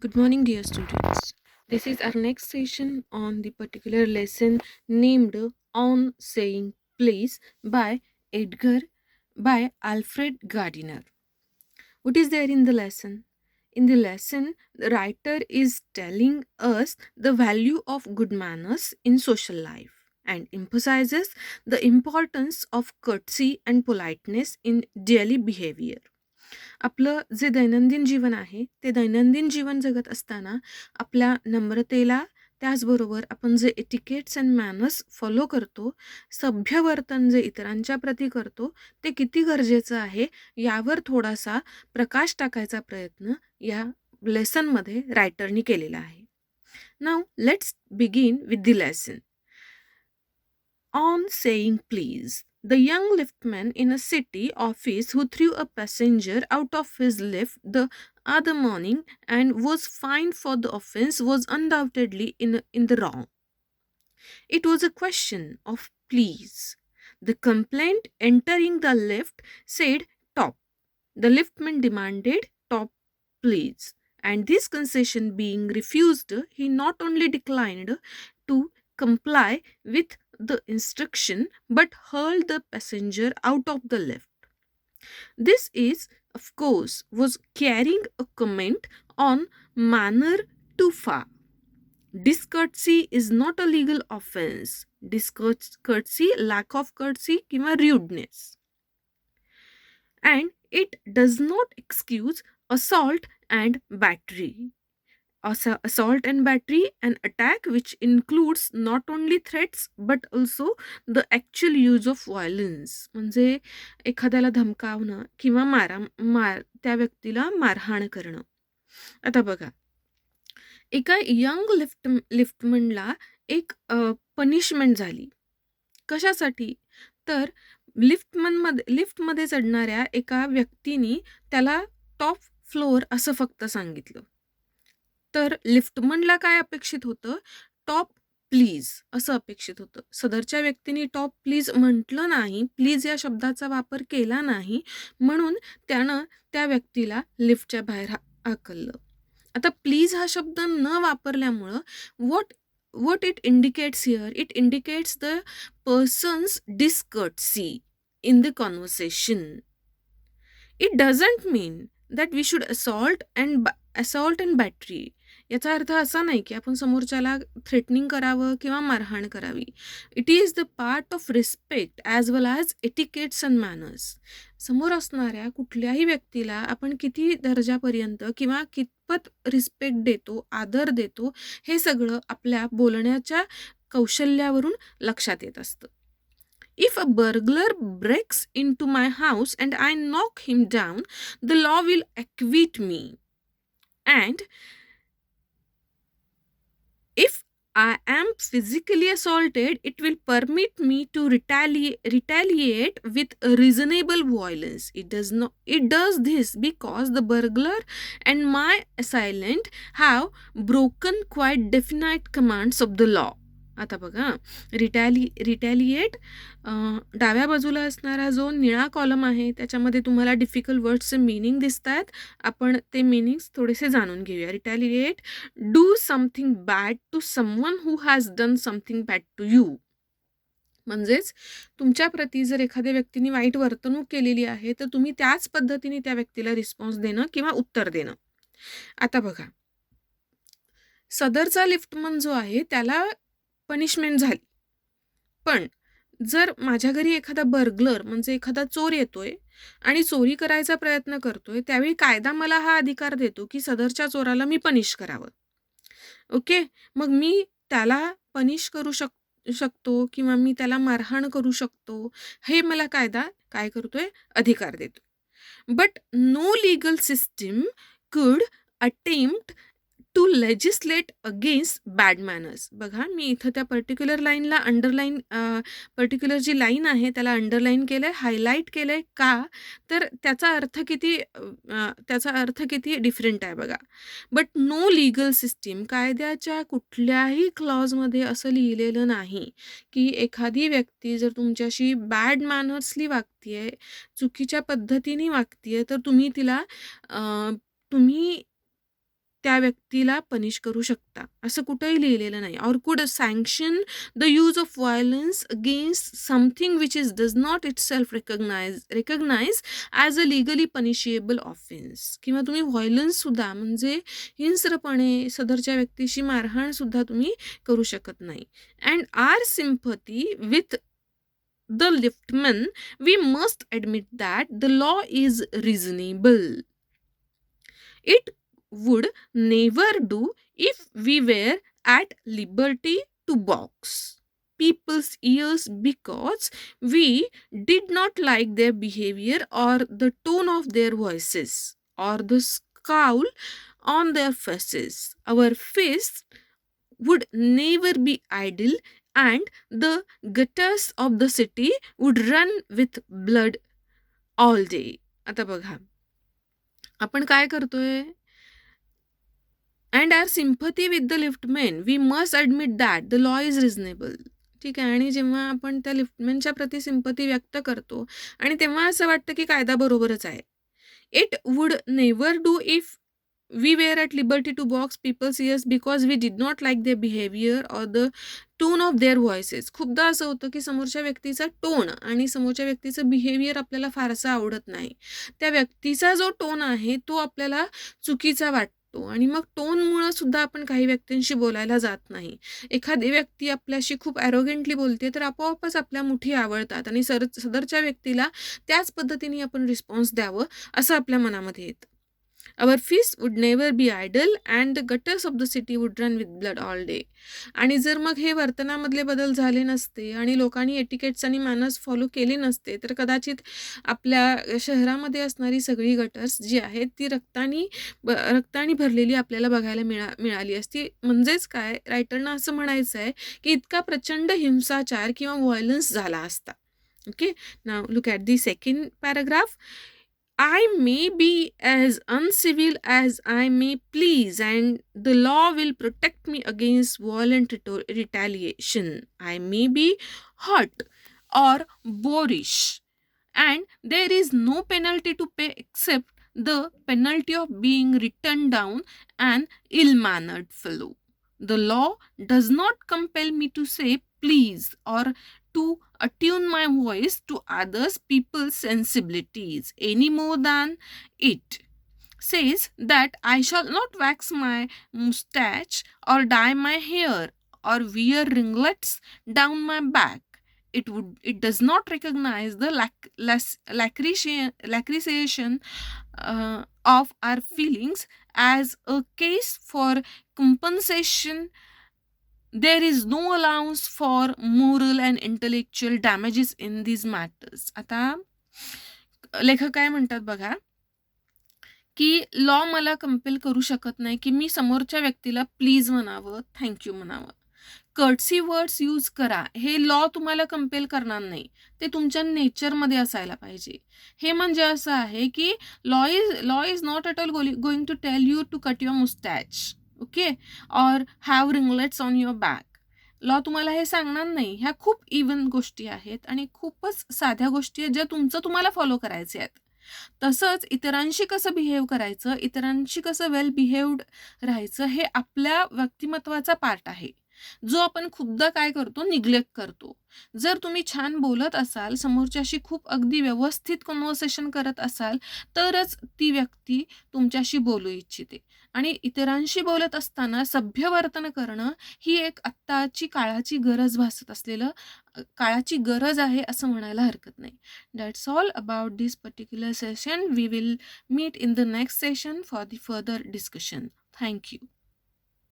Good morning, dear students. This is our next session on the particular lesson named On Saying Please by Edgar by Alfred Gardiner. What is there in the lesson? In the lesson, the writer is telling us the value of good manners in social life and emphasizes the importance of courtesy and politeness in daily behavior. आपलं जे दैनंदिन जीवन आहे, ते दैनंदिन जीवन जगत असताना आपल्या नम्रतेला, त्याचबरोबर आपण जे एटिकेट्स अँड मॅनर्स फॉलो करतो, सभ्य वर्तन जे इतरांच्या प्रती करतो, ते किती गरजेचं आहे, यावर थोडासा प्रकाश टाकायचा प्रयत्न या लेसनमध्ये रायटरनी केलेला आहे. Now let's begin with the lesson. On saying please, the young liftman in a city office who threw a passenger out of his lift the other morning and was fined for the offense was undoubtedly in the wrong. It was a question of please. The complaint entering the lift said top. The liftman demanded top, please. And this concession being refused, he not only declined to comply with the instruction but hurled the passenger out of the lift. This is, of course, was carrying a comment on manner too far. Discourtesy is not a legal offense. Discourtesy, lack of courtesy, किंवा rudeness. And it does not excuse assault and battery. Assault and battery, an attack which includes not only threats but also the actual use of violence. म्हणजे एखाद्याला धमकावणं किंवा त्या व्यक्तीला मारहाण करणं. आता बघा, एका यंग लिफ्टमनला एक पनिशमेंट झाली. कशासाठी? तर लिफ्टमध्ये चढणाऱ्या एका व्यक्तीने त्याला टॉप फ्लोअर असं फक्त सांगितलं. तर लिफ्टमनला काय अपेक्षित होतं? टॉप प्लीज असं अपेक्षित होतं. सदरच्या व्यक्तीने टॉप प्लीज म्हटलं नाही, प्लीज या शब्दाचा वापर केला नाही, म्हणून त्यानं त्या व्यक्तीला लिफ्टच्या बाहेर हाकललं. आता प्लीज हा शब्द न वापरल्यामुळं what it indicates here, it indicates the person's discourtesy in the conversation. It doesn't mean that we should assault and battery. याचा अर्थ असा नाही की आपण समोरच्याला थ्रेटनिंग करावं किंवा मारहाण करावी. It is the part of respect as well as etiquettes and manners. समोर असणाऱ्या कुठल्याही व्यक्तीला आपण किती दर्जापर्यंत किंवा कितपत रिस्पेक्ट देतो, आदर देतो, हे सगळं आपल्या बोलण्याच्या कौशल्यावरून लक्षात येत असतं. If a burglar breaks into my house and I knock him down, the law will acquit me. And if I am physically assaulted, it will permit me to retaliate with reasonable violence. It does this because the burglar and my assailant have broken quite definite commands of the law. आता बघा, retaliate डाव्या बाजूला असणारा जो निळा column आहे त्याच्यामध्ये तुम्हाला डिफिकल्ट वर्ड्सचे मीनिंग दिसत आहेत. आपण ते मीनिंग्स थोडेसे जाणून घेऊया. Retaliate, do something bad to someone who has done something bad to you. म्हणजेच तुमच्या प्रती जर एखाद्या व्यक्तीने वाईट वर्तणूक केलेली आहे तर तुम्ही त्याच पद्धतीने त्या व्यक्तीला रिस्पॉन्स देणं किंवा उत्तर देणं. आता बघा, सदरचा लिफ्टमन जो आहे त्याला पनिशमेंट झाली, पण जर माझ्या घरी एखादा बर्गलर म्हणजे एखादा चोर येतोय आणि चोरी करायचा प्रयत्न करतोय, त्यावेळी कायदा मला हा अधिकार देतो की सदरच्या चोराला मी पनिश करावं. ओके, मग मी त्याला पनिश करू शकतो किंवा मी त्याला मारहाण करू शकतो, हे मला कायदा काय करतोय? अधिकार देतो. But no legal system could attempt to legislate against bad manners. बघा, मी इथं त्या पर्टिक्युलर लाईनला पर्टिक्युलर जी लाईन आहे त्याला अंडरलाईन केलं आहे, हायलाईट केलं आहे. का? तर त्याचा अर्थ किती डिफरंट आहे बघा. बट नो लीगल सिस्टीम, कायद्याच्या कुठल्याही क्लॉजमध्ये असं लिहिलेलं नाही की एखादी व्यक्ती जर तुमच्याशी बॅड मॅनर्सली वागतीये, चुकीच्या पद्धतीने वागतीये, तर तुम्ही त्या व्यक्तीला पनिश करू शकता, असं कुठेही लिहिलेलं नाही. Or could sanction the use of violence against something which is does not itself recognise as a legally punishable offence. किंवा तुम्ही व्हायलन्ससुद्धा म्हणजे हिंस्रपणे सदरच्या व्यक्तीशी मारहाणसुद्धा तुम्ही करू शकत नाही. And our sympathy with the liftman, we must admit that the law is reasonable. It would never do if we were at liberty to box people's ears because we did not like their behavior or the tone of their voices or the scowl on their faces. Our fists would never be idle and the gutters of the city would run with blood all day. आता बघा, आपण काय करतोय? And our sympathy with the liftman, we must admit that the law is reasonable. ठीक आहे. आणि जेव्हा आपण त्या लिफ्टमॅनच्या प्रती सिम्पथी व्यक्त करतो आणि तेव्हा असं वाटतं की कायदा बरोबरच आहे. It would never do if we were at liberty to box people's ears because we did not like their behavior or the tone of their voices. खूपदा असं होतं की समोरच्या व्यक्तीचा टोन आणि समोरच्या व्यक्तीचं बिहेवियर आपल्याला फारसं आवडत नाही. त्या व्यक्तीचा जो टोन आहे तो आपल्याला चुकीचा वाटतो आणि मग टोनमुळं सुद्धा आपण काही व्यक्तींशी बोलायला जात नाही. एखादी व्यक्ती आपल्याशी खूप ॲरोगेंटली बोलते तर आपोआपच आपल्या मुठी आवळतात आणि सदरच्या व्यक्तीला त्याच पद्धतीने आपण रिस्पॉन्स द्यावं असं आपल्या मनामध्ये येतं. Our fists would never be idle and the gutters of the city would run with blood all day. आणि जर मग हे वर्तनामधले बदल झाले नसते आणि लोकांनी एटिकेट्स आणि मॅनर्स फॉलो केले नसते तर कदाचित आपल्या शहरामध्ये असणारी सगळी गटर्स जी आहेत ती रक्तानी भरलेली आपल्याला बघायला मिळाली असती. म्हणजेच काय, रायटरना असं म्हणायचं आहे की इतका प्रचंड हिंसाचार किंवा व्हायलन्स झाला असता. Okay, now look at the second paragraph. I may be as uncivil as I may please, and the law will protect me against violent retaliation. I may be hot or boorish, and there is no penalty to pay except the penalty of being written down an ill-mannered fellow. The law does not compel me to say please or to attune my voice to others people's sensibilities any more than it says that I shall not wax my mustache or dye my hair or wear ringlets down my back. It does not recognize the lacration of our feelings as a case for compensation. There is no allowance for moral and intellectual damages in these matters. आता लेखक काय म्हणतात बघा, की law मला compel करू शकत नाही की मी समोरच्या व्यक्तीला प्लीज म्हणावं, थँक्यू म्हणावं, कर्टसी वर्ड्स यूज करा. हे लॉ तुम्हाला कंपेल करणार नाही, ते तुमच्या नेचरमध्ये असायला पाहिजे. हे म्हणजे असं आहे की law is not at all going to tell you to cut your moustache, okay, or have ringlets on your back. Law तुम्हाला हे सांगणार नाही. ह्या खूप इव्हन गोष्टी आहेत आणि खूपच साध्या गोष्टी आहेत ज्या तुम्हाला फॉलो करायचे आहेत. तसंच इतरांशी कसं बिहेव करायचं, इतरांशी कसं वेल बिहेव्ड राहायचं हे आपल्या व्यक्तिमत्वाचा पार्ट आहे, जो आपण खूपदा काय करतो, निग्लेक्ट करतो. जर तुम्ही छान बोलत असाल, समोरच्याशी खूप अगदी व्यवस्थित कन्व्हर्सेशन करत असाल तरच ती व्यक्ती तुमच्याशी बोलू इच्छिते. आणि इतरांशी बोलत असताना सभ्य वर्तन करणं ही एक आत्ताची काळाची गरज भासत असलेलं काळाची गरज आहे असं म्हणायला हरकत नाही. That's all about this particular session. We will meet in the next session for the further discussion. Thank you.